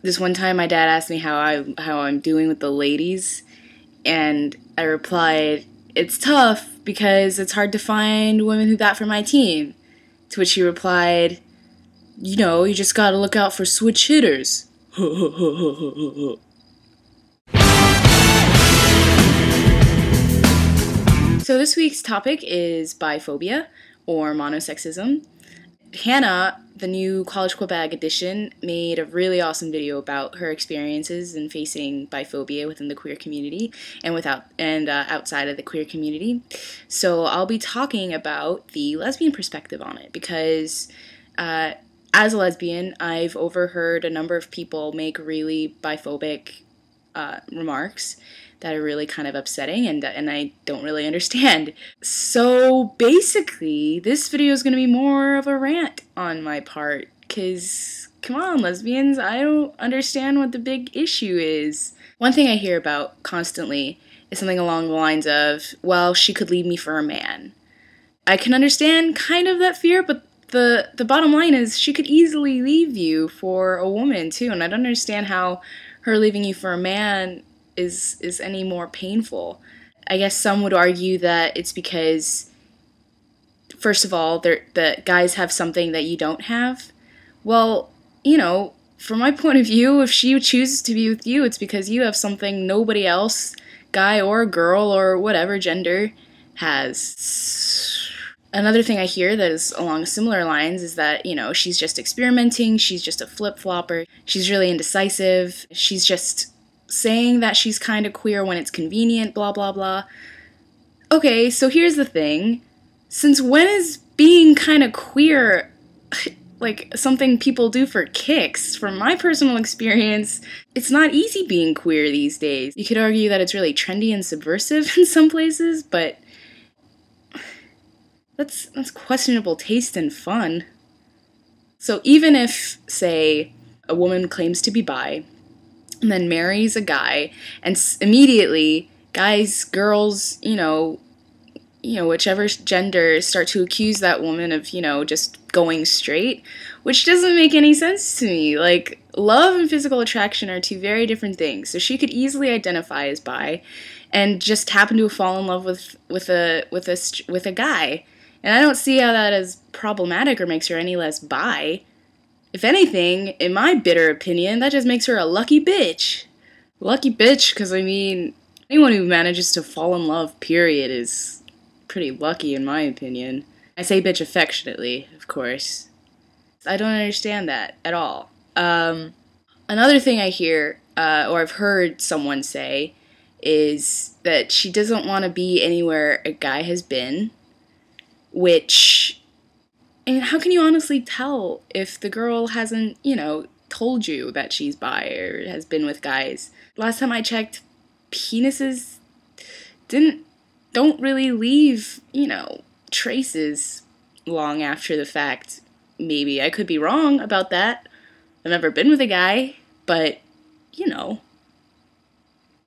This one time my dad asked me how I'm doing with the ladies, and I replied, "It's tough because it's hard to find women who got for my team." To which he replied, "You just gotta look out for switch hitters." So this week's topic is biphobia, or monosexism. Hannah, the new College Quiltbag edition, made a really awesome video about her experiences in facing biphobia within the queer community and outside of the queer community. So I'll be talking about the lesbian perspective on it because as a lesbian, I've overheard a number of people make really biphobic remarks that are really kind of upsetting and I don't really understand. So basically, this video is going to be more of a rant on my part, because come on, lesbians, I don't understand what the big issue is. One thing I hear about constantly is something along the lines of, well, she could leave me for a man. I can understand kind of that fear, but the bottom line is she could easily leave you for a woman too, and I don't understand how her leaving you for a man is any more painful. I guess some would argue that it's because, first of all, the guys have something that you don't have. Well, from my point of view, if she chooses to be with you, it's because you have something nobody else, guy or girl or whatever gender, has. Another thing I hear that is along similar lines is that, she's just experimenting, she's just a flip-flopper, she's really indecisive, she's just saying that she's kind of queer when it's convenient, blah blah blah. Okay, so here's the thing. Since when is being kind of queer like something people do for kicks? From my personal experience, it's not easy being queer these days. You could argue that it's really trendy and subversive in some places, but that's questionable taste and fun. So even if, say, a woman claims to be bi, and then marries a guy, and immediately guys, girls, whichever gender, start to accuse that woman of, just going straight, which doesn't make any sense to me. Like, love and physical attraction are two very different things. So she could easily identify as bi, and just happen to fall in love with a guy, and I don't see how that is problematic or makes her any less bi. If anything, in my bitter opinion, that just makes her a lucky bitch. Lucky bitch, because anyone who manages to fall in love, period, is pretty lucky in my opinion. I say bitch affectionately, of course. I don't understand that at all. Another thing I hear, or I've heard someone say, is that she doesn't want to be anywhere a guy has been, which, and how can you honestly tell if the girl hasn't, told you that she's bi or has been with guys? Last time I checked, penises don't really leave, traces long after the fact. Maybe I could be wrong about that. I've never been with a guy, but,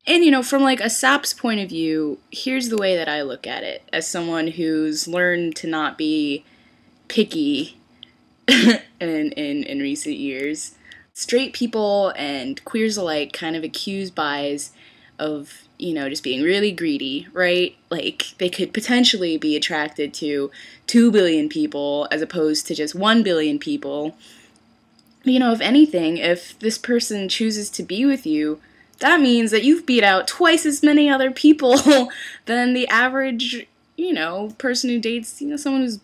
And, from like a sap's point of view, here's the way that I look at it as someone who's learned to not be picky in recent years. Straight people and queers alike kind of accuse bis of, just being really greedy, right? Like, they could potentially be attracted to 2 billion people as opposed to just 1 billion people. If anything, if this person chooses to be with you, that means that you've beat out twice as many other people than the average, person who dates, someone who's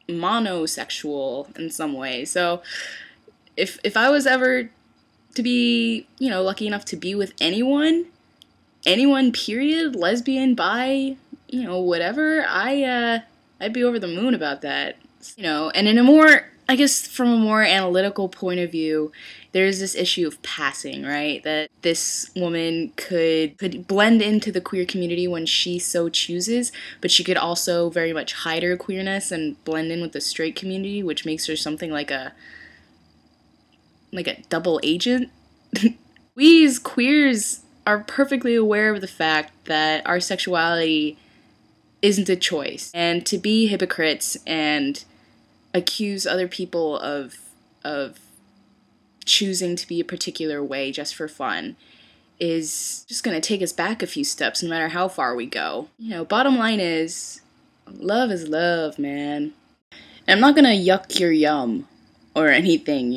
monosexual in some way. So if I was ever to be, lucky enough to be with anyone period, lesbian, bi, whatever, I'd be over the moon about that. And in a more, I guess from a more analytical point of view, there's this issue of passing, right? That this woman could blend into the queer community when she so chooses, but she could also very much hide her queerness and blend in with the straight community, which makes her something like a double agent. We as queers are perfectly aware of the fact that our sexuality isn't a choice, and to be hypocrites and accuse other people of choosing to be a particular way just for fun is just going to take us back a few steps no matter how far we go. Bottom line is love, man. And I'm not going to yuck your yum or anything,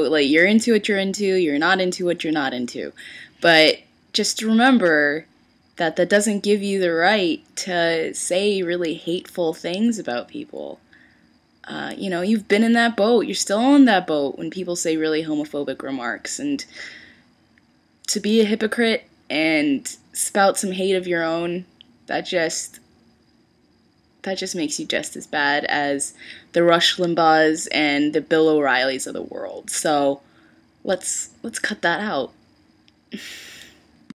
like you're into what you're into, you're not into what you're not into. But just remember that doesn't give you the right to say really hateful things about people. You've been in that boat. You're still on that boat when people say really homophobic remarks. And to be a hypocrite and spout some hate of your own, that just makes you just as bad as the Rush Limbaughs and the Bill O'Reillys of the world. So let's cut that out.